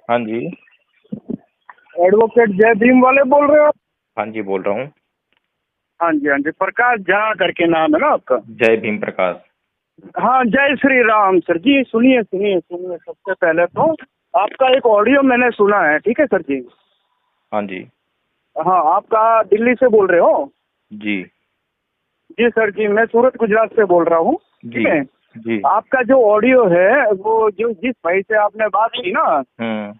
हाँ जी। एडवोकेट जय भीम वाले बोल रहे हो? हाँ जी, बोल रहा हूँ। हाँ जी, हाँ जी। प्रकाश झा करके नाम है ना आपका? जय भीम प्रकाश। हाँ, जय श्री राम सर जी। सुनिए सुनिए सुनिए, सबसे पहले तो आपका एक ऑडियो मैंने सुना है, ठीक है सर जी? हाँ जी। हाँ, आपका दिल्ली से बोल रहे हो? जी। जी सर जी, मैं सूरत गुजरात से बोल रहा हूँ, जी। ठीक है? जी। आपका जो ऑडियो है वो जो जिस भाई से आपने बात की ना,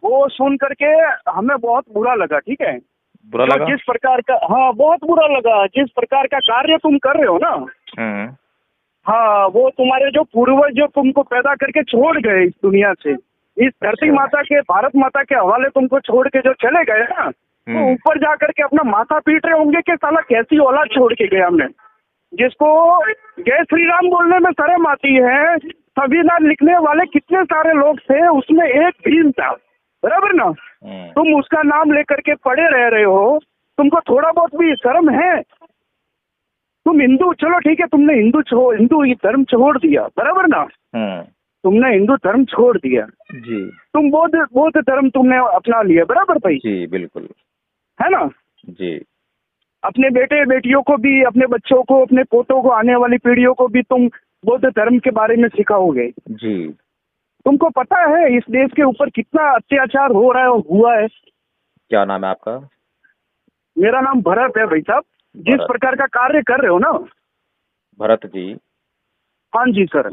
वो सुन करके हमें बहुत बुरा लगा, ठीक है? बुरा जो लगा? जिस प्रकार का, हाँ बहुत बुरा लगा, जिस प्रकार का कार्य तुम कर रहे हो ना, हाँ वो तुम्हारे जो पूर्वज जो तुमको पैदा करके छोड़ गए इस दुनिया से, इस धरती माता के, भारत माता के हवाले तुमको छोड़ के जो चले गए ना, तो ऊपर जा करके अपना माथा पीट रहे होंगे कि साला कैसी औलाद छोड़ के गया हमने, जिसको जय श्री राम बोलने में शर्म आती है। संविधान लिखने वाले कितने सारे लोग थे, उसमें एक भीम था, बराबर ना? तुम उसका नाम लेकर के पड़े रह रहे हो, तुमको थोड़ा बहुत भी शर्म है? तुम हिंदू, चलो ठीक है, तुमने हिंदू धर्म छोड़ दिया, बराबर ना? तुमने हिंदू धर्म छोड़ दिया जी। तुम बौद्ध धर्म तुमने अपना लिया, बराबर भाई? जी बिल्कुल। है ना? जी। अपने बेटे बेटियों को भी, अपने बच्चों को, अपने पोतों को, आने वाली पीढ़ियों को भी तुम बौद्ध धर्म के बारे में सिखाओगे। जी। तुमको पता है इस देश के ऊपर कितना अत्याचार हो रहा है और हुआ है? क्या नाम है आपका? मेरा नाम भरत है भाई साहब। जिस प्रकार का कार्य कर रहे हो ना। भरत जी। हाँ जी सर।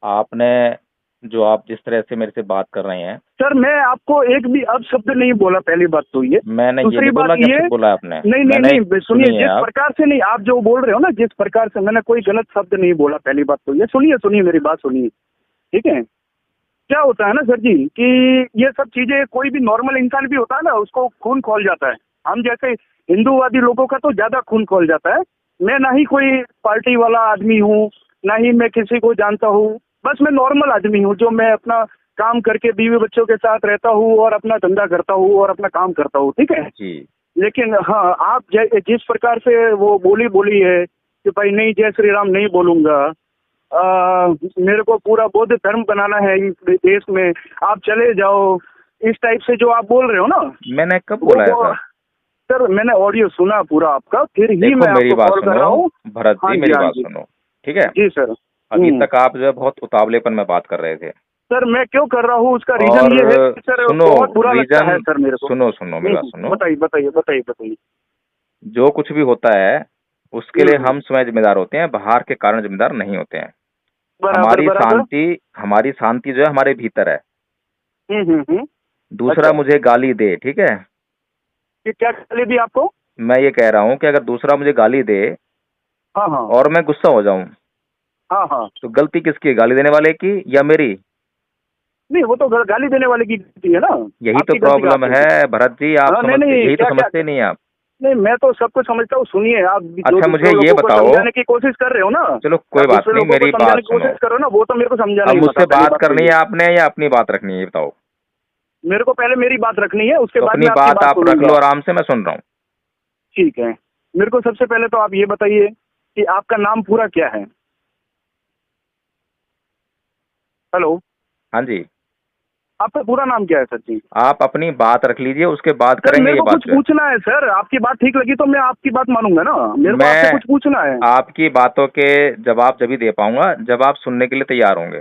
आपने जो आप जिस तरह से मेरे से बात कर रहे हैं सर, मैं आपको एक भी अपशब्द नहीं बोला, पहली बात तो ये। मैंने ये दूसरी नहीं बोला बात कि ये, बोला आपने। नहीं नहीं नहीं, सुनिए, जिस प्रकार से नहीं, आप जो बोल रहे हो ना, जिस प्रकार से, मैंने कोई गलत शब्द नहीं बोला, पहली बात तो ये। सुनिए सुनिए, मेरी बात सुनिए, ठीक है? क्या होता है ना सर जी कि ये सब चीजें, कोई भी नॉर्मल इंसान भी होता है ना, उसको खून खौल जाता है। हम जैसे हिंदूवादी लोगों का तो ज्यादा खून खौल जाता है। मैं ना ही कोई पार्टी वाला आदमी हूँ, ना ही मैं किसी को जानता हूँ, बस मैं नॉर्मल आदमी हूँ जो मैं अपना काम करके बीवी बच्चों के साथ रहता हूँ और अपना धंधा करता हूँ और अपना काम करता हूँ, ठीक है जी। लेकिन हाँ, आप जिस प्रकार से वो बोली है कि भाई नहीं, जय श्री राम नहीं बोलूंगा, मेरे को पूरा बौद्ध धर्म बनाना है इस देश में, आप चले जाओ, इस टाइप से जो आप बोल रहे हो ना। मैंने कब बोला है सर, मैंने ऑडियो सुना पूरा आपका, फिर ही मैं मेरी आपको बात कॉल कर रहा हूँ। भरत जी, मेरी बात सुनो, ठीक है? जी सर। अभी तक आप जो है बहुत उतावलेपन में बात कर रहे थे। सर, मैं क्यों कर रहा हूँ उसका रीजन ये है सर, बहुत बुरा लगता है सर मेरे को। सुनो मेरी बात सुनो। बताइए बताइए बताइए बताइए। जो कुछ भी होता है उसके लिए हम स्वयं जिम्मेदार होते हैं, बाहर के कारण जिम्मेदार नहीं होते हैं। हमारी शांति जो है हमारे भीतर है। दूसरा मुझे गाली दे, ठीक है? क्या गाली दी आपको? मैं ये कह रहा हूँ कि अगर दूसरा मुझे गाली दे, हाँ हाँ, और मैं गुस्सा हो जाऊं, हाँ हाँ, तो गलती किसकी है, गाली देने वाले की या मेरी? नहीं, वो तो गाली देने वाले की गलती है ना। यही तो प्रॉब्लम है भरत जी, आप यही तो समझते नहीं आप। नहीं, मैं तो सब कुछ समझता हूँ। सुनिए, आप अच्छा, मुझे ये बताओ, समझाने की कोशिश कर रहे हो ना। चलो कोई बात नहीं, मेरी बात सुनो। कोशिश करो ना, वो तो मेरे को समझाना अब ही मुझसे बात करनी है आपने या अपनी बात रखनी है, ये बताओ। मेरे को पहले मेरी बात रखनी है, उसके बाद अपनी बात आप रख लो आराम से, मैं सुन रहा हूँ। ठीक है। मेरे को सबसे पहले तो आप ये बताइए कि आपका नाम पूरा क्या है? हेलो। हाँ जी। आपका पूरा नाम क्या है सर जी? आप अपनी बात रख लीजिए, उसके बाद करेंगे ये बात। कुछ पूछना है सर, आपकी बात ठीक लगी तो मैं आपकी बात मानूंगा ना। मेरे को आपसे कुछ पूछना है। आपकी बातों के जवाब जब ही दे पाऊंगा जब आप सुनने के लिए तैयार होंगे।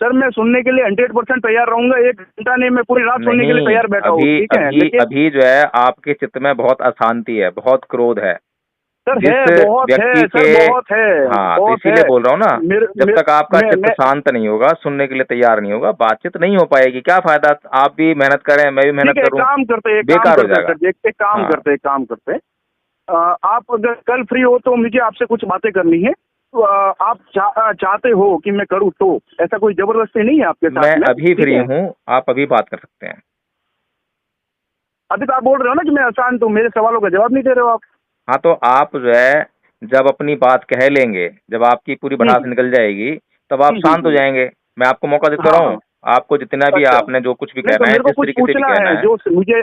सर, मैं सुनने के लिए 100% तैयार रहूंगा। 1 घंटा नहीं, मैं पूरी रात सुनने के लिए तैयार बैठा हूँ, ठीक है? अभी जो है आपके चित्त में बहुत अशांति है, बहुत क्रोध है सर। जिस व्यक्ति के, बहुत है। हाँ, तो इसीलिए बोल रहा हूँ ना, जब तक आपका चित्त शांत नहीं होगा, सुनने के लिए तैयार नहीं होगा, बातचीत नहीं हो पाएगी। क्या फायदा, आप भी मेहनत करें, मैं भी मेहनत करूँ, काम करते, बेकार हो जाएगा। काम करते। आप अगर कल फ्री हो तो मुझे आपसे कुछ बातें करनी है। तो आप चाहते हो कि मैं करूँ तो ऐसा कोई जबरदस्ती नहीं है आपके साथ? मैं अभी फ्री हूँ, आप अभी बात कर सकते हैं। अभी तो आप बोल रहे हो ना कि मैं अशांत हूँ, मेरे सवालों का जवाब नहीं दे रहे हो आप। हाँ, तो आप जो है जब अपनी बात कह लेंगे, जब आपकी पूरी भड़ास निकल जाएगी, तब आप शांत हो जाएंगे। मैं आपको मौका देता रहा हूँ, आपको जितना भी आपने जो कुछ भी कहना है, जिस तरीके से भी कहना है। जो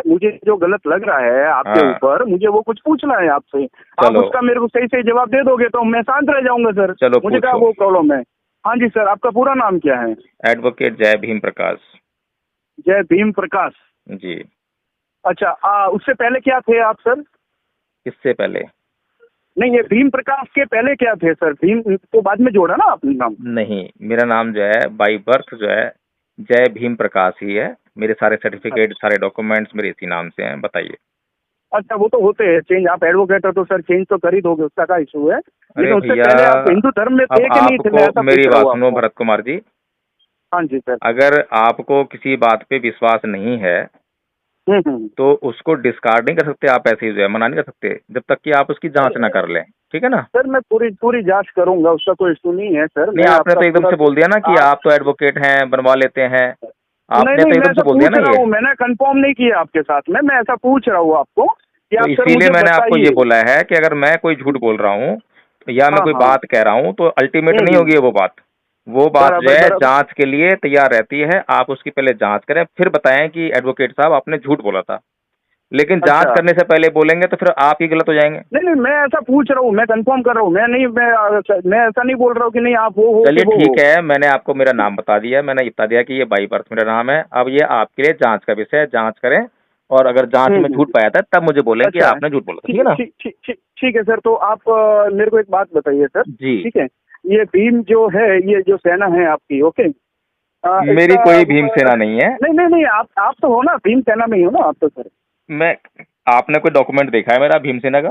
मुझे जो गलत लग रहा है आपके ऊपर, मुझे वो कुछ पूछना है आपसे। आप उसका मेरे को सही जवाब दे दोगे तो मैं शांत रह जाऊंगा सर। चलो, मुझे क्या वो प्रॉब्लम है। हाँ जी सर, आपका पूरा नाम क्या है? एडवोकेट जय भीम प्रकाश। जय भीम प्रकाश। जी। अच्छा, उससे पहले क्या थे आप सर? किससे पहले? नहीं, ये भीम प्रकाश के पहले क्या थे सर? भीम तो बाद में जोड़ा ना आपने नाम? नहीं, मेरा नाम जो है बाई बर्थ जो है जय भीम प्रकाश ही है। मेरे सारे सर्टिफिकेट, सारे डॉक्यूमेंट्स मेरे इसी नाम से हैं। बताइए। अच्छा, वो तो होते हैं चेंज, आप एडवोकेट हो तो सर चेंज तो कर ही दोगे, उसका क्या इशू है। अरे लेकिन उससे भैया, पहले आप हिंदू धर्म में थे अब कि नहीं थे, मैं ऐसा आपको मेरी पूछ रहा बात हूँ सुनो आपको। भरत कुमार जी। हाँ जी सर। अगर आपको किसी बात पे विश्वास नहीं है हम्म। तो उसको डिस्कार्ड नहीं कर सकते आप, ऐसे ही जो है मना नहीं कर सकते जब तक कि आप उसकी जांच ना कर लें। ठीक है ना? सर मैं पूरी पूरी जांच करूंगा, उसका कोई इशू नहीं है सर। नहीं, मैं आपने आपका तो एकदम पूरा से बोल दिया ना कि आप आप तो एडवोकेट हैं, बनवा लेते हैं। नहीं आपने नहीं, तो मैं एकदम ऐसा से बोल दिया पूछ ना रहा ये। हूँ, मैंने कंफर्म नहीं किया आपके साथ में, मैं ऐसा पूछ रहा हूँ आपको कि तो आप सर इसीलिए मुझे मैंने आपको ये बताइए। बोला है कि अगर मैं कोई झूठ बोल रहा हूँ या मैं हाँ कोई हाँ। बात कह रहा हूँ तो अल्टीमेट नहीं हम्म। होगी वो बात। वो बात जो बराबर है बराबर। जांच के लिए तैयार रहती है। आप उसकी पहले जांच करें, फिर बताएं कि एडवोकेट साहब आपने झूठ बोला था। लेकिन जांच अच्छा, करने से पहले बोलेंगे तो फिर आप ही गलत हो जाएंगे। नहीं नहीं, मैं ऐसा पूछ रहा हूँ, मैं कंफर्म कर रहा हूँ, मैं ऐसा नहीं बोल रहा हूँ कि नहीं आप वो हो कि चलिए वो हो। ठीक है, मैंने आपको मेरा नाम बता दिया, मैंने बता दिया कि ये बाई बर्थ मेरा नाम है। अब ये आपके लिए जांच का विषय है, जांच करें और अगर जांच में झूठ हम्म। पाया था तब मुझे बोलें कि अच्छा, आपने झूठ बोला था। ठीक ठीक है है, ना? ठीक ठीक ठीक ठीक है सर। तो आप मेरे को एक बात बताइए सर, जी। ठीक है? ये भीम जो है, ये जो सेना है आपकी, ओके, मेरी इसका कोई भीम सेना नहीं है। नहीं नहीं नहीं, आप तो हो ना, भीम सेना में ही हो ना आप तो सर? मैं आपने कोई डॉक्यूमेंट देखा है मेरा भीमसेना का?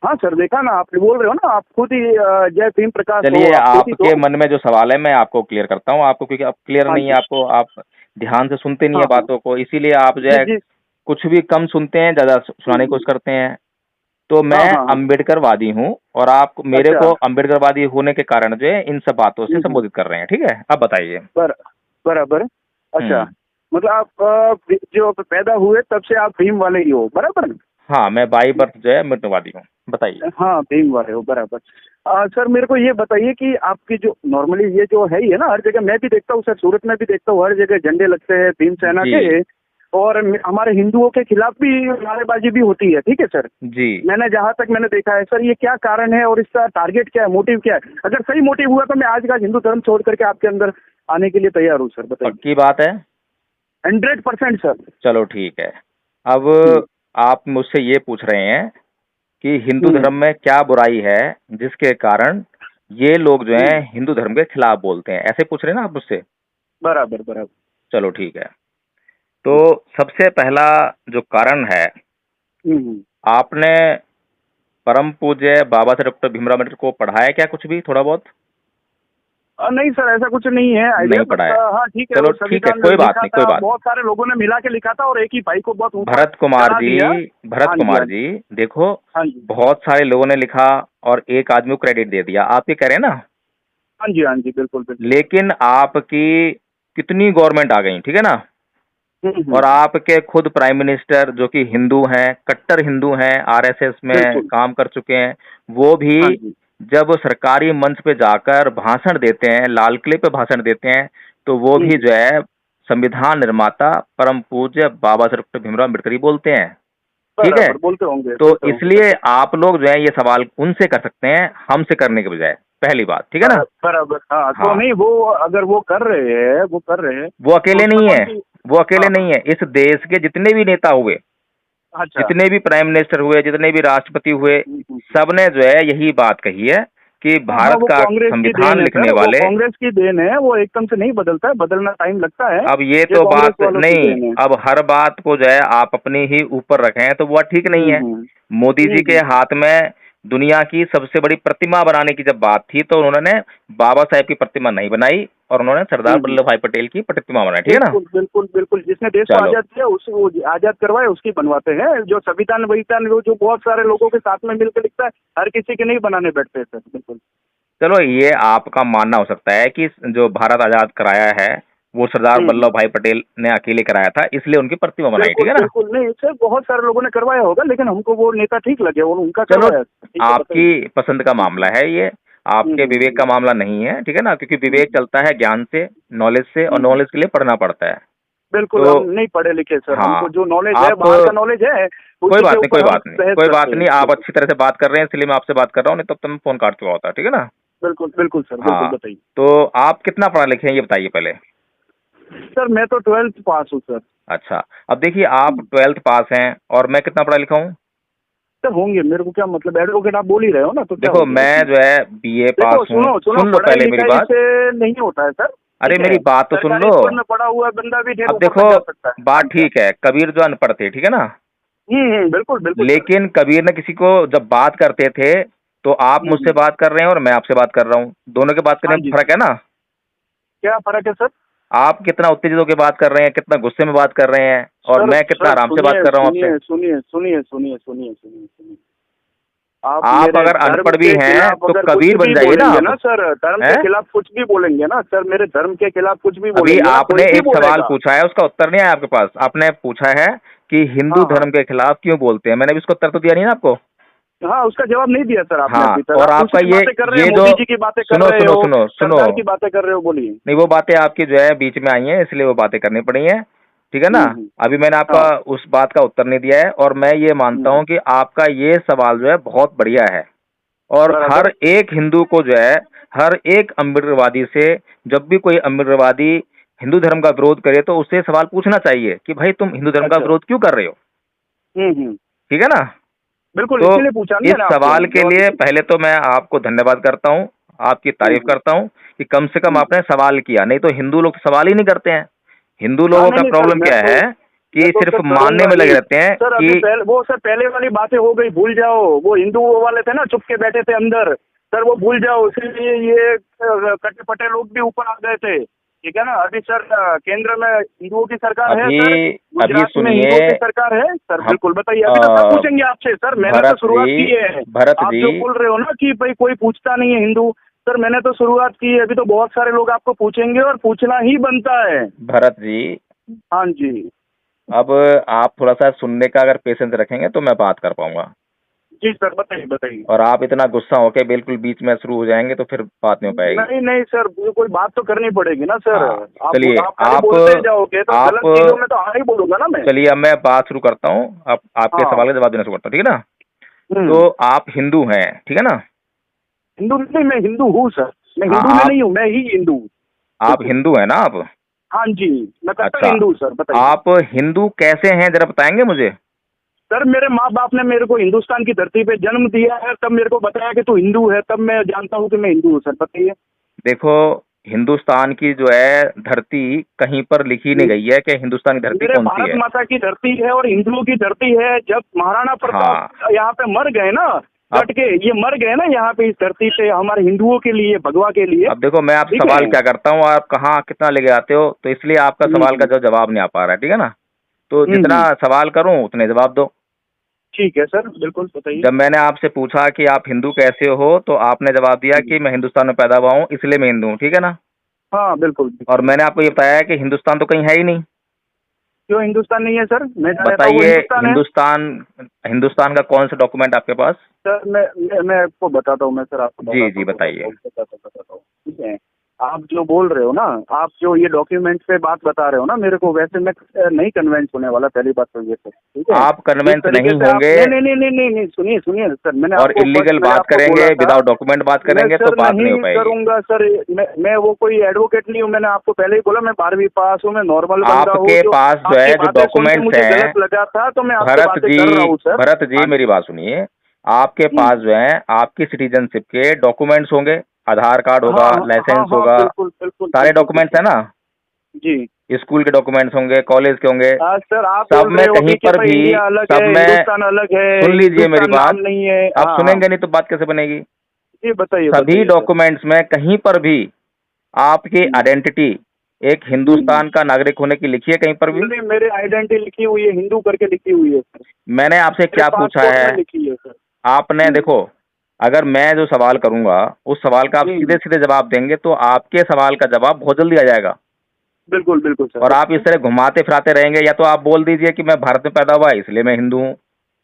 हाँ सर, देखा ना, आप बोल रहे हो ना, आप खुद ही जय भीम प्रकाश हो, चलिए, आप खुद ही आपके तो। मन में जो सवाल है मैं आपको क्लियर करता हूँ आपको, क्योंकि अब क्लियर हाँ नहीं है जी। आपको, आप ध्यान से सुनते नहीं है हाँ हाँ। बातों को, इसीलिए आप जो जी है जी। कुछ भी कम सुनते हैं, ज्यादा सुनाने की हम्म। कोशिश करते हैं। तो मैं हाँ हाँ हाँ। अम्बेडकरवादी हूँ और आप मेरे अच्छा। को अम्बेडकरवादी होने के कारण जो है इन सब बातों से हम्म। संबोधित कर रहे हैं। ठीक है, अब बताइए। बर बराबर। अच्छा, हम्म। मतलब आप जो पैदा हुए तब से आप भीम वाले ही हो, बराबर? हाँ, मैं बाई बर्थ जो है मितवादी हूँ। बताइए। हाँ, भीम वाले हो, बराबर। सर मेरे को ये बताइए कि आपकी जो नॉर्मली ये जो है ही है ना, हर जगह मैं भी देखता हूँ सर, सूरत में भी देखता हूँ, हर जगह झंडे लगते हैं भीम सेना जी के। और हमारे हिंदुओं के खिलाफ भी नारेबाजी भी होती है, ठीक है सर? जी। मैंने जहाँ तक मैंने देखा है सर, ये क्या कारण है और इसका टारगेट क्या है, मोटिव क्या है? अगर सही मोटिव हुआ तो मैं आज का हिंदू धर्म छोड़ करके आपके अंदर आने के लिए तैयार हूँ सर, बताइए। पक्की बात है। 100% सर। चलो ठीक है। अब हम्म। आप मुझसे ये पूछ रहे हैं कि हिंदू हम्म। धर्म में क्या बुराई है जिसके कारण ये लोग जो हैं हम्म। हिंदू धर्म के खिलाफ बोलते हैं, ऐसे पूछ रहे हैं ना आप मुझसे? बराबर बराबर। चलो ठीक है। तो सबसे पहला जो कारण है, हम्म। आपने परम पूज्य बाबा साहेब डॉक्टर भीमराव अम्बेडकर को पढ़ा है क्या कुछ भी, थोड़ा बहुत? नहीं सर, ऐसा कुछ नहीं है आइडिया, नहीं बट पढ़ा है। हाँ ठीक है, चलो वो ठीक है, संविधान कोई बात लिखा नहीं, कोई था, बात बहुत सारे लोगों ने मिला के लिखा था और एक ही भाई को बहुत नहीं। ऊपर चढ़ा दिया। भरत हाँ जी, कुमार हाँ जी। जी, देखो, हाँ जी। बहुत सारे लोगों ने लिखा और एक आदमी को क्रेडिट दे दिया, आप ये कह रहे हैं ना? हाँ जी, हाँ जी, बिल्कुल बिल्कुल। लेकिन आपकी कितनी गवर्नमेंट आ गई, ठीक है ना? और हम्म। आपके खुद प्राइम मिनिस्टर जो कि हिंदू हैं, कट्टर हिंदू हैं, आरएसएस में बिल्कुल। काम कर चुके हैं, वो भी हाँ जी। जब सरकारी मंच पे जाकर भाषण देते हैं, लाल किले पे भाषण देते हैं, तो वो भी हम्म। जो है संविधान निर्माता परम पूज्य बाबा साहेब डॉक्टर भीमराव अम्बेडकर ही बोलते हैं। ठीक है? बराबर, बोलते होंगे, तो बोलते होंगे इसलिए बिल्कुल। आप लोग जो है ये सवाल उनसे कर सकते हैं, हमसे करने के बजाय, पहली बात। ठीक है ना? बराबर, हाँ तो हाँ, नहीं, वो अगर वो कर रहे हैं, वो कर रहे हैं वो तो अकेले उसमें नहीं कौन है, सी। वो अकेले हाँ हाँ। नहीं है। इस देश के जितने भी नेता हुए, अच्छा। जितने भी प्राइम मिनिस्टर हुए, जितने भी राष्ट्रपति हुए, हम्म। सबने जो है यही बात कही है कि हाँ हाँ, भारत वो का कांग्रेस की देन संविधान है लिखने सर, वो वाले। कांग्रेस की देन है, वो एकदम से नहीं बदलता है, बदलना टाइम लगता है। अब ये ये तो कांग्रेस बात वालों की नहीं, देन है। अब हर बात को जो है आप अपनी ही ऊपर रखें तो वो ठीक नहीं है। हम्म। मोदी जी के हम्म। हाथ में दुनिया की सबसे बड़ी प्रतिमा बनाने की जब बात थी तो उन्होंने बाबा साहेब की प्रतिमा नहीं बनाई और उन्होंने सरदार हम्म। वल्लभ भाई पटेल की प्रतिमा बनाई। ठीक है ना? बिल्कुल बिल्कुल बिल्कुल, जिसने देश को चलो, आजाद किया उसे, वो आजाद करवाए उसकी बनवाते हैं। जो संविधान वविधान वो जो बहुत सारे लोगों के साथ में मिलकर लिखता है, हर किसी के नहीं बनाने बैठते हैं सर, बिल्कुल। चलो ये आपका मानना हो सकता है कि जो भारत आजाद कराया है वो सरदार हम्म। वल्लभ भाई पटेल ने अकेले कराया था, इसलिए उनकी प्रतिमा बनाई। ठीक बिल्कुल है ना? बिल्कुल, नहीं सर, बहुत सारे लोगों ने करवाया होगा, लेकिन हमको वो नेता ठीक लगे और उनका चलो, करवाया, ठीक है, आपकी बताइए। पसंद का मामला है ये, आपके विवेक का हम्म। मामला नहीं है। ठीक है ना? क्योंकि विवेक हम्म। चलता है ज्ञान से, नॉलेज से, और हम्म। नॉलेज के लिए पढ़ना पड़ता है। बिल्कुल, तो हम नहीं पढ़े लिखे सर, हाँ, हमको जो नॉलेज है, आप बाहर का नॉलेज है, कोई उसी के बात नहीं, कोई ऊपर हम बात नहीं, बहस कोई बात करते हैं, नहीं, आप बिल्कुल। अच्छी तरह से बात कर रहे हैं इसलिए मैं आपसे बात कर रहा हूँ, नहीं तो तुम फोन काट चुका होता। ठीक है ना? बिल्कुल बिल्कुल सर, बिल्कुल, हाँ, बताइए। तो आप कितना पढ़ा लिखे हैं ये बताइए पहले। सर मैं तो 12th पास हूँ सर। अच्छा, अब देखिए आप 12th पास हैं और मैं कितना पढ़ा लिखा हूँ? सर होंगे, मेरे को क्या मतलब, एडवोकेट आप बोल ही रहे हो ना, तो क्या देखो हो गया मैं इसमें? जो है बीए देखो पास हूँ, सुनो सुनो, सुन लो पढ़ाई पहले मेरी लिखाई बात। से नहीं होता है सर। अरे ठीक मेरी है, बात तो सुन सरकारी लो। स्कूल में पढ़ा हुआ बंदा भी ढेर अब ऊपर देखो तक जा सकता है। हाँ बात क्या? ठीक है, कबीर जो अनपढ़ थे, ठीक है ना, बिल्कुल बिल्कुल सर। लेकिन कबीर ने किसी को जब बात करते थे तो आप मुझसे हम्म। बात कर रहे हैं और मैं आपसे बात कर रहा हूँ, दोनों के बात करने हाँ में जी फर्क सर। है ना। क्या फर्क है सर? आप कितना उत्तेजित होकर बात कर रहे हैं, कितना गुस्से में बात कर रहे हैं, और सर मैं कितना सर आराम से बात सुनिए कर रहा हूँ आपसे। सुनिए सुनिए सुनिए सुनिए सुनिए सुनिए सुनिए। आप आप मेरे अगर धर्म अनपढ़ भी के हैं खिलाफ तो अगर कुछ कबीर बन भी जाइए ना बोलेंगे आप। ना सर, धर्म के हैं? खिलाफ कुछ भी बोलेंगे ना सर, मेरे धर्म के खिलाफ कुछ भी अभी बोलेंगे ना, आपने कोई भी एक सवाल बोलेगा। पूछा है, उसका उत्तर नहीं है आपके पास। आपने पूछा है कि हिंदू हाँ हाँ धर्म के खिलाफ क्यों बोलते हैं, मैंने भी उसका उत्तर तो दिया नहीं ना आपको। हाँ, उसका जवाब नहीं दिया सर आपने हाँ, अभी तक। और आप आपका दूसरी बातें कर रहे ये हैं, जो मोदी जी की बातें कर सुनो रहे सुनो हो, सुनो सुनो, सरदार की बातें कर रहे हो, बोलिए। नहीं वो बातें आपकी जो है बीच में आई हैं इसलिए वो बातें करनी पड़ी हैं, ठीक है ना। हम्म। अभी मैंने आपका हाँ। उस बात का उत्तर नहीं दिया है, और मैं ये मानता हम्म। हूं कि आपका ये सवाल जो है बहुत बढ़िया है, और बराबर। हर एक हिंदू को जो है, हर एक अम्बेडकरवादी से, जब भी कोई अम्बेडकरवादी हिंदू धर्म का विरोध करे तो उससे सवाल पूछना चाहिए कि भाई तुम हिंदू धर्म का अच्छा। विरोध क्यों कर रहे हो, हम्म। ठीक है ना। बिल्कुल, तो इसीलिए पूछा ना इस मैंने आपको सवाल के जवाब लिए इसीलिए। पहले तो मैं आपको धन्यवाद करता हूँ, आपकी तारीफ हम्म। करता हूँ कि कम से कम हम्म। आपने सवाल किया, नहीं तो हिंदू लोग सवाल ही नहीं करते हैं। हिंदू हाँ लोगों नहीं का नहीं सर, प्रॉब्लम क्या है कि मैं तो सिर्फ सर मानने करूंगा में लगे ही रहते हैं सर। अभी कि पहले वो सर पहले वाली बातें हो गई, भूल जाओ। वो हिंदू वाले थे ना, चुप के बैठे थे अंदर सर, वो भूल जाओ। इसलिए ये कट्टे पट्टे लोग भी ऊपर आ गए थे, ठीक है ना। अभी सर केंद्र में हिंदुओं की सरकार है अभी सर, अभी गुजरात में सुनिए। हिंदुओं की सरकार है सर। हम बिल्कुल बताइए, अभी तो सब पूछेंगे आपसे सर। मैंने तो भरत शुरुआत जी, की है। भरत आप जी, जो बोल रहे हो ना कि भाई कोई पूछता नहीं है हिंदू, सर मैंने तो शुरुआत की है। अभी तो बहुत सारे लोग आपको पूछेंगे और पूछना ही बनता है। भरत जी, हाँ जी। अब आप थोड़ा सा सुनने का अगर पेशेंस रखेंगे तो मैं बात कर पाऊंगा, जी सर, बताइए बताइए। और आप इतना गुस्सा होके बिल्कुल बीच में शुरू हो जाएंगे तो फिर बात नहीं हो पाएगी। नहीं नहीं सर, कोई बात तो करनी पड़ेगी ना सर। हाँ, चलिए आप खाली आप बोलते जाओगे तो आप गलत चीजों में तो हाँ ही बोलूंगा ना मैं। चलिए अब मैं बात शुरू करता हूँ, अब आपके हाँ। सवाल का जवाब देना शुरू करता हूँ, ठीक है ना। हम्म। तो आप हिंदू हैं, ठीक है ना। हिंदू नहीं, मैं हिंदू हूँ सर। मैं हाँ, हिंदू में नहीं हूँ, मैं ही हिंदू हूँ। आप बिल्कुल। हिंदू हैं ना आप। हाँ जी, मैं कट्टर अच्छा, हिंदू हूँ सर, बताइए। आप हिंदू कैसे हैं जरा बताएंगे मुझे। सर मेरे माँ बाप ने मेरे को हिंदुस्तान की धरती पे जन्म दिया है, तब मेरे को बताया कि तू हिंदू है, तब मैं जानता हूँ कि मैं हिंदू हूँ सर, बताइए। देखो हिंदुस्तान की जो है धरती कहीं पर लिखी नहीं गई है कि हिंदुस्तान की धरती मेरे कौन सी भारत है। माता की धरती है और हिंदुओं की धरती है। जब महाराणा हाँ, प्रताप यहाँ पे मर गए ना, अब डट के ये मर गए ना यहाँ पे इस धरती पे, हमारे हिंदुओं के लिए, भगवा के लिए। अब देखो मैं आपसे ठीक सवाल है। क्या करता हूँ, आप कहाँ कितना लेके आते हो, तो इसलिए आपका सवाल का हम्म। जो जवाब नहीं आ पा रहा है, ठीक है ना। तो जितना हम्म। सवाल करूँ उतने जवाब दो। ठीक है सर, बिल्कुल बताइए। जब मैंने आपसे पूछा कि आप हिंदू कैसे हो तो आपने जवाब दिया हम्म। कि मैं हिंदुस्तान में पैदा हुआ हूँ इसलिए मैं हिंदू हूँ, ठीक है ना। हाँ बिल्कुल और बिल्कुल। मैंने आपको ये बताया कि हिंदुस्तान तो कहीं है ही नहीं। क्यों हिंदुस्तान नहीं है सर? मैं जहाँ रहता हूँ वो बताइए हिंदुस्तान है। हिंदुस्तान, हिंदुस्तान का कौन सा डॉक्यूमेंट आपके पास। सर मैं आपको बताता हूँ, मैं सर आपको जी बताता जी हूँ बताइए। बताता हूँ। ठीक है, आप जो बोल रहे हो ना, आप जो ये डॉक्यूमेंट पे बात बता रहे हो ना मेरे को, वैसे मैं नहीं कन्वेंस होने वाला, पहली बात तो ये सर। ठीक है, आप जिस कन्वेंस तरीके नहीं से आप होंगे नहीं नहीं नहीं नहीं नहीं नहीं, सुनिए सुनिए सर, मैंने और आपको फर्स्ट इलीगल मैंने बात आपको करेंगे, बोला था। विदाउट डॉक्यूमेंट बात मैं करेंगे तो सर बात नहीं हो नहीं पाएगी। करूंगा सर। मैं वो कोई एडवोकेट नहीं हूँ। मैंने आपको पहले ही बोला मैं 12वीं पास हूँ, मैं नॉर्मल बंदा हूँ। आपके जो पास जो आपकी है जो बातें सुन के डॉक्यूमेंट्स मुझे हैं, गलत लगा था तो मैं आपसे भरत बातें जी, कर रहा हूँ सर। भरत जी हाँ मेरी जी। बात सुनिए। आपके पास जो है आपकी सिटीजनशिप के डॉक्यूमेंट्स होंगे, आधार कार्ड हाँ होगा, हाँ लाइसेंस हाँ, होगा, बिल्कुल बिल्कुल सारे बिल्कुल डॉक्यूमेंट्स बिल्कुल। है ना। जी। स्कूल के डॉक्यूमेंट्स होंगे, कॉलेज के होंगे, आज सर आप सब बोल में रहे हो कहीं भी कि पर भाई भी, इंडिया अलग सब है, में। हिंदुस्तान अलग है, सुन लीजिए मेरी हिंदुस्तान बात, नाम नहीं है। आप हाँ हाँ। सुनेंगे नहीं तो बात कैसे बनेगी। जी बताइए सभी बताइए सर। डॉक्यूमेंट्स में कहीं पर भी आपकी हम्म। आइडेंटिटी एक हिंदुस्तान का नागरिक होने की लिखी है कहीं पर भी। नहीं, मेरे आइडेंटिटी लिखी हुई है, हिंदू करके लिखी हुई है सर। मैंने आपसे मेरे क्या पूछा पासपोर्ट है, में लिखी है सर। आपने देखो, अगर मैं जो सवाल करूंगा उस सवाल का आप सीधे हम्म। सीधे जवाब देंगे तो आपके सवाल का जवाब बहुत जल्दी आ जाएगा। बिल्कुल बिल्कुल सर, और आप इस बताइए। तरह घुमाते फिराते रहेंगे, या तो आप बोल दीजिए कि मैं भारत में पैदा हुआ इसलिए मैं हिंदू हूँ,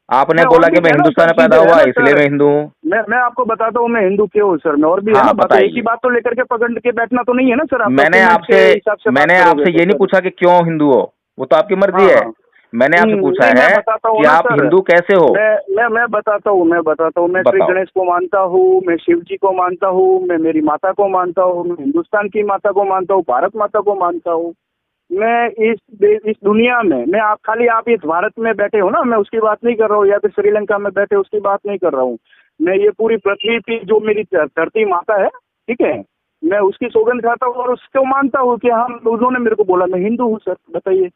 आपने मैं और बोला भी कि मैं है ना हिंदुस्तान सर, में पैदा चीजें है हुआ ना इसलिए सर। मैं हिंदू हूँ। मैं आपको बताता हूँ मैं हिंदू क्यों हूँ सर। मैं और भी है हाँ ना बातें, एक ही बताइए। बात तो लेकर के पकड़ के बैठना तो नहीं है ना सर। आप मैंने डॉक्यूमेंट के आपसे हिसाब से बात मैंने करोगे आपसे तो ये नहीं सर। पूछा कि क्यों हिंदू हो, वो तो आपकी मर्जी हाँ है। हाँ। मैंने आपसे पूछा नहीं, मैं है बताता हूँ कि ना आप सर। हिंदू कैसे हो। मैं बताता हूँ। मैं श्री बताओ। गणेश को मानता हूँ, मैं शिव जी को मानता हूँ, मैं मेरी माता को मानता हूँ, मैं हिंदुस्तान की माता को मानता हूँ, भारत माता को मानता हूँ। मैं इस दुनिया में, मैं आप खाली आप इस भारत में बैठे हो ना, मैं उसकी बात नहीं कर रहा हूँ, या फिर श्रीलंका में बैठे उसकी बात नहीं कर रहा हूँ। मैं ये पूरी पृथ्वी की जो मेरी धरती माता है, ठीक है, मैं उसकी सौगंध खाता हूँ और उसको मानता हूँ कि हम, उन्होंने मेरे को बोला मैं हिंदू हूँ सर, बताइए।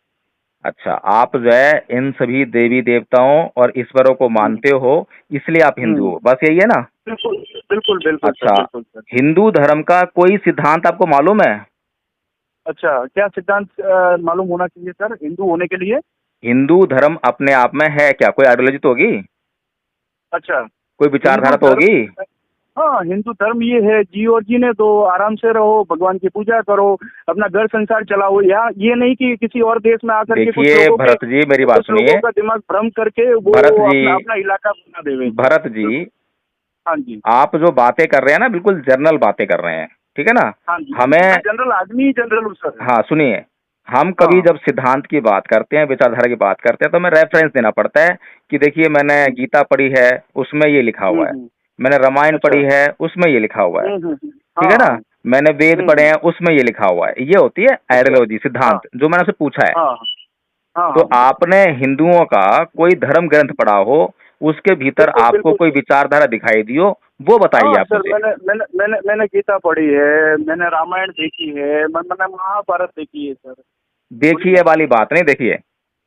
अच्छा, आप जो है इन सभी देवी देवताओं और ईश्वरों को मानते हो, इसलिए आप हिंदू हो, बस यही है ना? बिल्कुल बिल्कुल बिल्कुल सर, अच्छा, बिल्कुल सर। हिंदू धर्म का कोई सिद्धांत आपको मालूम है? अच्छा, क्या सिद्धांत मालूम होना चाहिए सर हिंदू होने के लिए? हिंदू धर्म अपने आप में है क्या? कोई आइडियोलॉजी तो होगी, अच्छा, कोई विचारधारा तो होगी। हाँ, हिंदू धर्म ये है, जियो और जीने दो, आराम से रहो, भगवान की पूजा करो, अपना घर संसार चलाओ। या ये नहीं कि किसी और देश में आकर के कुछ देखिए लोगों भरत जी, मेरी बात सुनिए। लोगों का दिमाग भ्रम करके वो भरत जी, अपना इलाका बना देवे। भरत जी, हाँ जी, आप जो बातें कर रहे हैं ना, बिल्कुल जनरल बातें कर रहे हैं, ठीक है ना? हाँ जी। हमें, मैं जनरल आदमी, जनरल हूँ सर। हाँ सुनिए, हम हाँ, कभी जब सिद्धांत की बात करते हैं, विचारधारा की बात करते हैं, तो हमें रेफरेंस देना पड़ता है कि देखिए मैंने गीता पढ़ी है, उसमें ये लिखा हुआ है, मैंने रामायण अच्छा। पढ़ी है, उसमें ये लिखा हुआ है, ठीक है हाँ, ना? मैंने वेद पढ़े हैं, उसमें ये लिखा हुआ है। ये होती है अच्छा। आइडियोलॉजी, हाँ, सिद्धांत, जो मैंने उसे पूछा है। हाँ, हाँ, तो हाँ, आपने हिंदुओं का कोई धर्म ग्रंथ पढ़ा हो, उसके भीतर बिल्कुल आपको बिल्कुल कोई सर। विचारधारा दिखाई दी हो, वो बताइए हाँ आप सर, मुझे। मैंने गीता पढ़ी है, मैंने रामायण देखी है, मैंने महाभारत देखी है सर। देखिए वाली बात नहीं, देखिए हाँ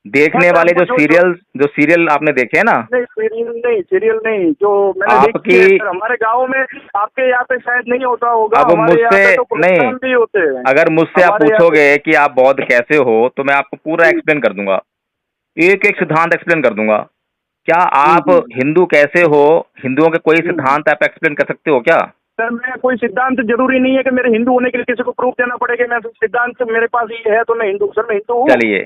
देखने सर, वाले जो सीरियल आपने देखे हैं ना, नहीं सीरियल नहीं, जो मैंने देखी आपकी, है सर, हमारे गांव में, आपके यहाँ पे शायद नहीं होता होगा, अब हमारे यहाँ मुझसे पे तो नहीं, प्रोग्राम भी होते हैं। अगर मुझसे आप हमारे यहाँ पे पूछोगे कि आप बौद्ध कैसे हो, तो मैं आपको पूरा एक्सप्लेन कर दूंगा, एक एक सिद्धांत एक्सप्लेन कर दूंगा। क्या आप हम्म। हिंदू कैसे हो, हिंदुओं के कोई हम्म। सिद्धांत आप एक्सप्लेन कर सकते हो क्या? सर, मैं कोई सिद्धांत जरूरी नहीं है कि मेरे हिंदू होने के लिए किसी को प्रूफ देना पड़ेगा। मैं सिद्धांत मेरे पास ये है तो मैं हिंदू, सर मैं हिंदू हूँ। चलिए,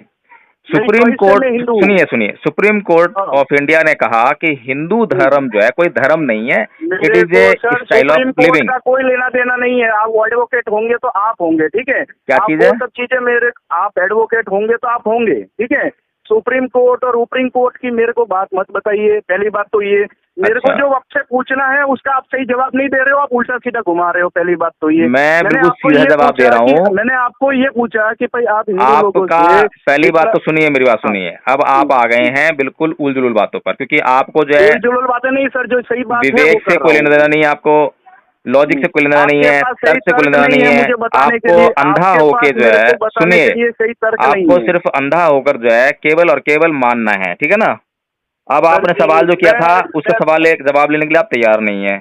मेरी सुप्रीम चॉइस से कोर्ट, मैं हिंदू हूँ। सुनिए सुनिए, सुप्रीम कोर्ट हाँ। ऑफ इंडिया ने कहा कि हिंदू धर्म जो है कोई धर्म नहीं है, इट मेरे इज को a sir style of supreme court living. का कोई लेना देना नहीं है। आप एडवोकेट होंगे तो आप होंगे, ठीक है। क्या आप चीज वो है? सब चीजें मेरे, आप एडवोकेट होंगे तो आप होंगे, ठीक है। सुप्रीम कोर्ट और सुप्रीम कोर्ट की मेरे को बात मत बताइए। पहली बात तो ये, मेरे को अच्छा, जो आपसे पूछना है उसका आप सही जवाब नहीं दे रहे हो, आप उल्टा सीधा घुमा रहे हो। पहली बात तो ये, मैं मैंने बिल्कुल आपको सीधा ये जवाब दे पूछा रहा कि, हूँ। मैंने आपको ये पूछा कि भाई आप हिंदू लोगों आपका, से पहली बात इतना। तो सुनिए, मेरी बात हाँ। सुनिए, अब आप आ गए हैं बिल्कुल उलझुल बातों पर, क्योंकि आपको जो है उल जुलूल बातें नहीं सर, जो सही बात है वो विवेक से कर रहा कोई हूँ लेना मैं। देना नहीं है आपको, लॉजिक से कोई लेना देना नहीं आपके है, पास सही तर्क से कोई तर्क लेना देना नहीं नहीं है है। मुझे बताने के आपको लिए, अंधा आपके होके पास जो मेरे है, को बताने सुनिए, के लिए सही तर्क नहीं आपको है। सिर्फ अंधा होकर जो है केवल और केवल मानना है, ठीक है ना? अब सर आपने जी, सवाल जो किया था, उसका मैं सवाल एक जवाब लेने के लिए आप तैयार नहीं है,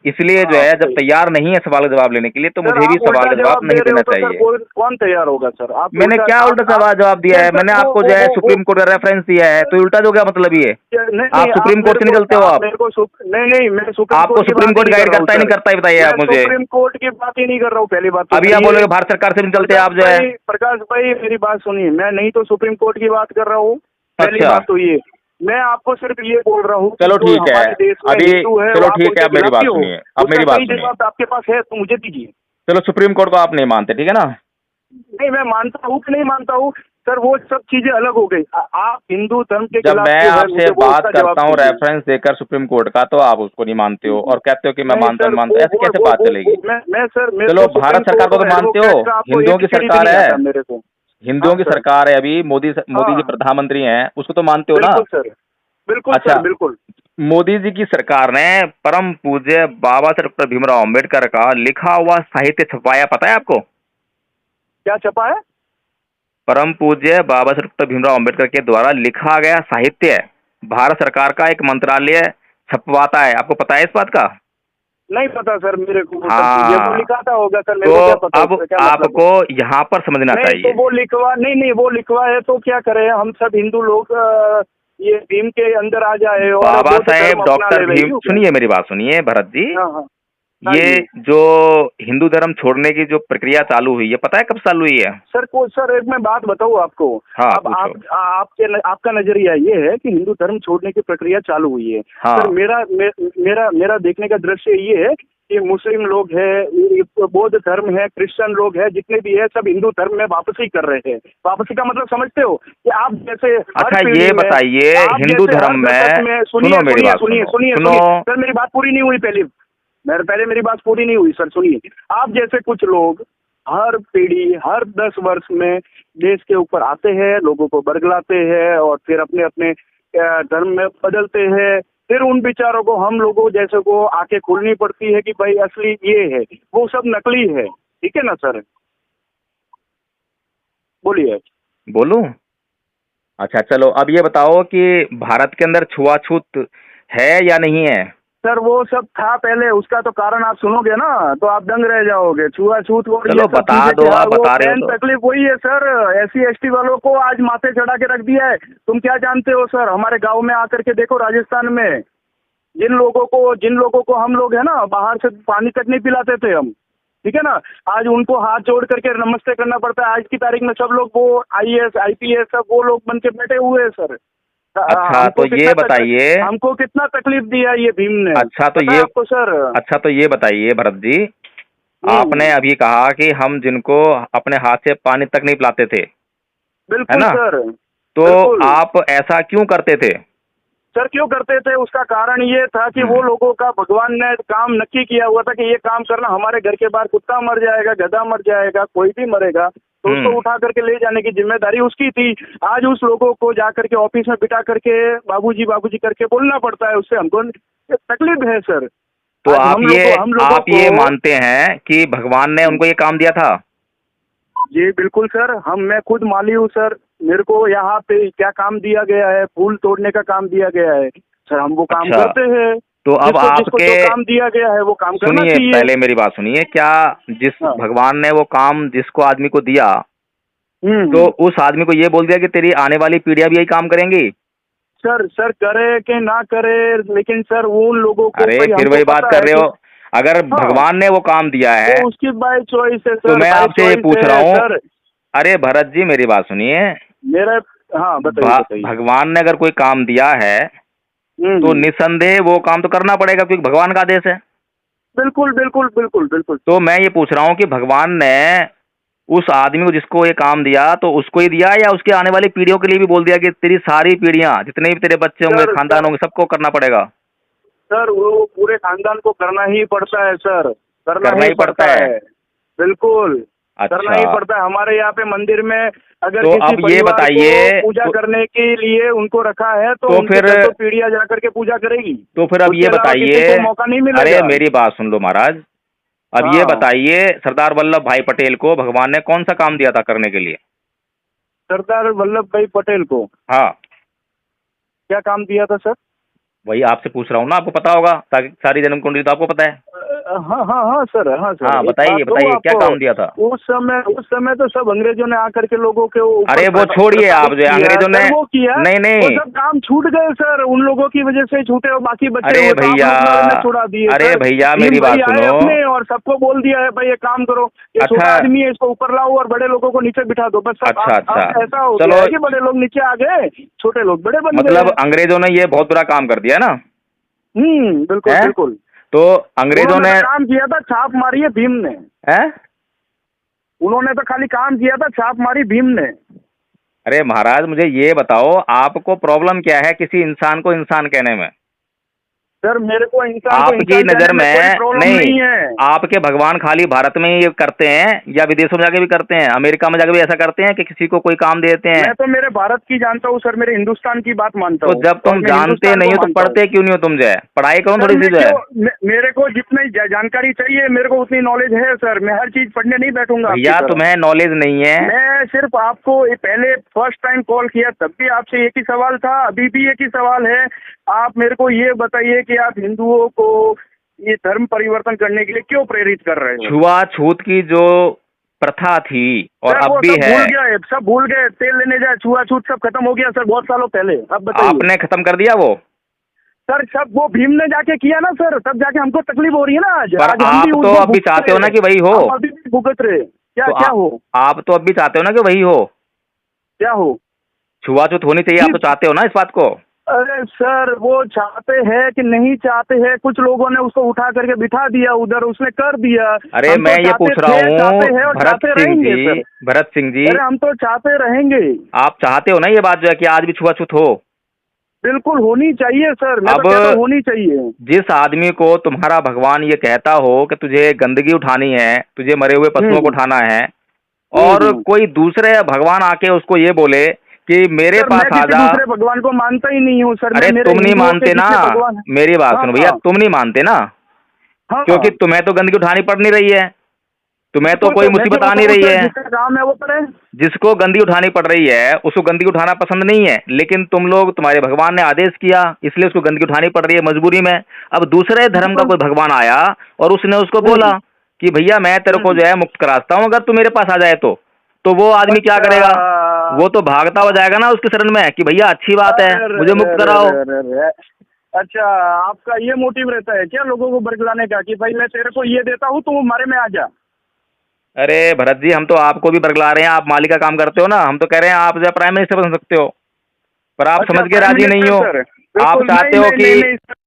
इसलिए जो हाँ है जब सही। तैयार नहीं है सवाल का जवाब लेने के लिए, तो सर मुझे भी आप सवाल उल्टा का जवाब जवाब दे नहीं रहे देना हो तो सर चाहिए। कौन तैयार होगा सर? आप मैंने क्या उल्टा सवाल जवाब दिया है? नहीं सर, मैंने आपको जो है सुप्रीम कोर्ट का रेफरेंस दिया है, तो उल्टा जो क्या मतलब ये? नहीं आप नहीं, सुप्रीम कोर्ट से नहीं चलते हो आप आप? मेरे को नहीं, मैं सुप्रीम आपको कोर्ट की सुप्रीम बात ही कोर्ट नहीं कर गाइड रहा हूँ करता है नहीं सर। करता है, बताइए मैं आप मुझे। सुप्रीम कोर्ट की बात ही नहीं कर रहा हूँ। पहली बात तो अभी आप सुनिए। बोलोगे भारत सरकार से भी नहीं चलते आप जो है। प्रकाश भाई मेरी बात सुनिए, मैं नहीं तो सुप्रीम कोर्ट की बात कर रहा हूँ। पहली अच्छा, बात तो ये, मैं आपको सिर्फ ये बोल रहा हूँ कि चलो जो ठीक है, हमारे देश में अभी हिंदू है, चलो आप ठीक है, उनके अब मेरी खिलाफ बात क्यों हो? सुनिए, अब उसका मेरी बात सही सुनिए। जवाब आपके पास है तो मुझे दीजिए। चलो सुप्रीम कोर्ट को आप नहीं मानते, ठीक है ना? नहीं, मैं मानता हूँ कि नहीं मानता हूँ सर, वो सब चीजें अलग हो गई। आप हिंदू धर्म के जब खिलाफ मैं क्यों है, आपसे मुझे वो बात उसका जवाब करता हूँ दीजिए। रेफरेंस देकर सुप्रीम कोर्ट का, तो आप उसको नहीं मानते हो और कहते हो कि मैं नहीं मानता सर, नहीं मानता, ऐसे कैसे बात चलेगी? मैं सर, मेरे चलो को सुप्रीम भारत सरकार कोर्ट को और तो मानते हो, एडवोकेट का आपको हिंदुओं एक की सीढ़ी भी सरकार नहीं है, आता मेरे को। हाँ हिंदुओं की सर। सरकार है अभी, मोदी जी हाँ प्रधानमंत्री हैं, उसको तो मानते हो ना? बिल्कुल सर, बिल्कुल अच्छा, सर, बिल्कुल। मोदी जी की सरकार ने परम पूज्य बाबा साहेब डॉक्टर भीमराव अम्बेडकर का लिखा हुआ साहित्य छपवाया, पता है आपको? क्या छपा है? परम पूज्य बाबा साहेब डॉक्टर भीमराव अम्बेडकर के द्वारा लिखा गया साहित्य भारत सरकार का एक मंत्रालय छपवाता है, आपको पता है इस बात का? नहीं पता सर मेरे को, वो सब चीजें वो हाँ, लिखाता होगा सर, मेरे तो को क्या पता अब उसका क्या मतलब आपको यहाँ पर समझना है। नहीं तो चाहिए। वो लिखवा, नहीं वो लिखवा है तो क्या करें हम सब हिंदू लोग, ये भीम के अंदर आ जाए और बाबा बौद्ध धर्म साहेब अपना डॉक्टर ले भीम, क्यों? सुनिए मेरी बात सुनिए भरत जी, हाँ हाँ। हाँ ये जी जो हिंदू धर्म छोड़ने की जो प्रक्रिया चालू हुई है, पता है कब चालू हुई है? सर एक मैं बात बताऊँ आपको। हाँ अब पूछो। आपका नजरिया ये है कि हिंदू धर्म छोड़ने की प्रक्रिया चालू हुई है। हाँ। सर मेरा देखने का दृश्य ये है कि मुस्लिम लोग है, बौद्ध धर्म है, क्रिश्चियन लोग है, जितने भी है सब हिंदू धर्म में वापसी कर रहे हैं। वापसी का मतलब समझते हो कि आप जैसे अच्छा ये बताइए, हिंदू धर्म में, सुनो मेरी बात, सुनिए सर, मेरी बात पूरी नहीं हुई। पहले मेरी बात पूरी नहीं हुई सर, सुनिए। आप जैसे कुछ लोग हर पीढ़ी हर 10 वर्ष में देश के ऊपर आते हैं, लोगों को बरगलाते हैं और फिर अपने अपने धर्म में बदलते हैं। फिर उन विचारों को हम लोगों जैसे को आंखें खोलनी पड़ती है कि भाई असली ये है, वो सब नकली है। ठीक है ना सर? बोलिए। बोलूं? अच्छा चलो, अब ये बताओ कि भारत के अंदर छुआछूत है या नहीं है? सर वो सब था पहले, उसका तो कारण आप सुनोगे ना तो आप दंग रह जाओगे। छुआछूत और चलो बता दो, आप बता रहे हो तो। तकलीफ वही है सर। SC ST वालों को आज माथे चढ़ा के रख दिया है। तुम क्या जानते हो सर? हमारे गांव में आकर के देखो, राजस्थान में जिन लोगों को हम लोग है ना बाहर से पानी तक नहीं पिलाते थे हम, ठीक है ना, आज उनको हाथ जोड़ करके नमस्ते करना पड़ता है। आज की तारीख में सब लोग वो IAS IPS सब वो लोग बन के बैठे हुए हैं सर। अच्छा तो ये बताइए, हमको कितना तकलीफ दिया ये भीम ने। अच्छा तो ये आपको सर, अच्छा तो ये बताइए भरत जी, आपने अभी कहा कि हम जिनको अपने हाथ से पानी तक नहीं पिलाते थे, बिल्कुल है ना सर, तो आप ऐसा क्यों करते थे? सर क्यों करते थे? उसका कारण ये था कि वो लोगों का भगवान ने काम नक्की किया हुआ था कि ये काम करना, हमारे घर के बाहर कुत्ता मर जाएगा, गधा मर जाएगा, कोई भी मरेगा तो उसको उठा करके ले जाने की जिम्मेदारी उसकी थी। आज उस लोगों को जा करके ऑफिस में बिठा करके बाबूजी करके बोलना पड़ता है, उससे हमको तकलीफ है सर। तो आप ये मानते हैं कि भगवान ने उनको ये काम दिया था? जी बिल्कुल सर, मैं खुद माली हूँ सर। मेरे को यहाँ पे क्या काम दिया गया है? फूल तोड़ने का काम दिया गया है सर, हम वो काम करते हैं। तो अब जिसको जो काम दिया गया है वो काम करना चाहिए। सुनिए, पहले मेरी बात सुनिए। क्या जिस भगवान ने वो काम जिसको आदमी को दिया, तो उस आदमी को ये बोल दिया कि तेरी आने वाली पीढ़ियां भी यही काम करेंगी? सर करे कि ना करे, लेकिन सर उन लोगों को, अरे फिर वही बात कर रहे हो। अगर भगवान ने वो काम दिया है तो उसकी बाय चॉइस है सर। तो मैं आपसे ये पूछ रहा हूँ, अरे भरत जी मेरी बात सुनिए। बताइए। भगवान ने अगर कोई काम दिया है तो निसंदेह वो काम तो करना पड़ेगा, क्योंकि भगवान का आदेश है। बिल्कुल। तो मैं ये पूछ रहा हूँ कि भगवान ने उस आदमी को जिसको ये काम दिया तो उसको ही दिया, या उसके आने वाली पीढ़ियों के लिए भी बोल दिया कि तेरी सारी पीढ़ियां, जितने भी तेरे बच्चे होंगे, खानदान होंगे, सबको करना पड़ेगा? सर वो पूरे खानदान को करना ही पड़ता है सर, करना ही पड़ता है। बिल्कुल करना ही पड़ता है। हमारे यहाँ पे मंदिर में अगर तो किसी अब ये बताइए, पूजा करने के लिए उनको रखा है तो फिर पीढ़ियां जाकर के पूजा करेगी। तो फिर अब ये बताइए, मौका नहीं मिलेगा। अरे मेरी बात सुन लो महाराज। अब ये बताइए, सरदार वल्लभ भाई पटेल को भगवान ने कौन सा काम दिया था करने के लिए? सरदार वल्लभ भाई पटेल को? हाँ, क्या काम दिया था सर? वही आपसे पूछ रहा हूँ ना, आपको पता होगा, ताकि सारी जन्म कुंडली तो आपको पता है। हाँ सर। हाँ बताइए क्या काम दिया था? उस समय तो सब अंग्रेजों ने आकर के लोगों के अरे वो छोड़िए आप, जो अंग्रेजों ने वो किया, नहीं वो सब काम छूट गए सर, उन लोगों की वजह से छूटे और बाकी बच्चे अरे भैया छुड़ा दिए। अरे भैया मेरी बात सुनो, और सबको बोल दिया है भाई ये काम करो, ये छोटा आदमी है इसको ऊपर लाओ और बड़े लोगों को नीचे बिठा दो, बस। अच्छा ऐसा हो गया कि बड़े लोग नीचे आ गए, छोटे लोग बड़े बन गए। मतलब अंग्रेजों ने ये बहुत बुरा काम कर दिया ना? बिल्कुल। तो अंग्रेजों ने काम किया था, छाप मारी है भीम ने। उन्होंने तो खाली काम किया था, छाप मारी भीम ने। अरे महाराज मुझे ये बताओ, आपको प्रॉब्लम क्या है किसी इंसान को इंसान कहने में? सर मेरे को इंसान आपकी नजर में नहीं है। आपके भगवान खाली भारत में ही करते हैं या विदेशों में जाके भी करते हैं? अमेरिका में जाके भी ऐसा करते हैं कि किसी को कोई काम दे देते हैं? मैं तो मेरे भारत की जानता हूँ सर, मेरे हिंदुस्तान की बात मानता हूँ। तो जब तुम जानते नहीं हो तो पढ़ते क्यों नहीं हो तुम? जो है पढ़ाई करो थोड़ी सी। जो है मेरे को जितनी जानकारी चाहिए, मेरे को उतनी नॉलेज है सर। मैं हर चीज पढ़ने नहीं बैठूंगा। भैया तुम्हें नॉलेज नहीं है। मैं सिर्फ आपको पहले फर्स्ट टाइम कॉल किया तब भी आपसे एक ही सवाल था, अभी भी एक ही सवाल है। आप मेरे को ये बताइए कि आप हिंदुओं को ये धर्म परिवर्तन करने के लिए क्यों प्रेरित कर रहे हो? छुआछूत की जो प्रथा थी और अब भी है, सब भूल गए। तेल लेने जाए, छुआछूत सब खत्म हो गया सर, बहुत सालों पहले। अब बताइए, आपने खत्म कर दिया वो? सर सब वो भीम ने जाके किया ना सर, तब जाके हमको तकलीफ हो रही है ना आज। आप तो अब भी चाहते हो ना कि वही हो? अभी भी भुगत रहे। क्या हो? आप तो अब भी चाहते हो ना कि वही हो? क्या हो? छुआछूत होनी चाहिए, आप तो चाहते हो ना इस बात को? अरे सर वो चाहते हैं कि नहीं चाहते हैं, कुछ लोगों ने उसको उठा करके बिठा दिया उधर, उसने कर दिया। अरे मैं ये पूछ रहा हूँ भरत सिंह जी, अरे हम तो चाहते रहेंगे। आप चाहते हो ना ये बात जो है कि आज भी छुआछूत हो? बिल्कुल होनी चाहिए सर, मैं अब तो कहता हूं होनी चाहिए। जिस आदमी को तुम्हारा भगवान ये कहता हो कि तुझे गंदगी उठानी है, तुझे मरे हुए पशुओं को उठाना है, और कोई दूसरे भगवान आके उसको ये बोले कि मेरे सर, पास मैं आ किसी जा। दूसरे भगवान को मानता ही नहीं हूँ सर। अरे मैं तुम नहीं मानते ना, मेरी बात हाँ, सुनो भैया, हाँ, तुम नहीं मानते ना, हाँ, क्योंकि तुम्हें तो गंदगी उठानी पड़ नहीं रही है, तुम्हें तो कोई सर, मैं मुसीबत क्यों आ नहीं रही उठाऊं सर, है। जिसका काम है वो करे। जिसको गंदगी उठानी पड़ रही है उसको गंदगी उठाना पसंद नहीं है, लेकिन तुम लोग, तुम्हारे भगवान ने आदेश किया इसलिए उसको गंदगी उठानी पड़ रही है मजबूरी में। अब दूसरे धर्म का कोई भगवान आया और उसने उसको बोला कि भैया मैं तेरे को जो है मुक्त कराता हूं अगर तू मेरे पास आ जाए तो वो आदमी क्या करेगा? वो तो भागता हो जाएगा ना उसकी शरण में कि भैया अच्छी बात है, मुझे मुक्त कराओ। अच्छा, आपका ये मोटिव रहता है क्या लोगों को बरगलाने का कि भाई मैं तेरे को ये देता हूँ तुम हमारे में आ जा? अरे भरत जी, हम तो आपको भी बरगला रहे हैं, आप माली का काम करते हो ना, हम तो कह रहे हैं आप जो प्राइम मिनिस्टर बन सकते हो, पर आप समझ के राजी नहीं हो। आप चाहते हो कि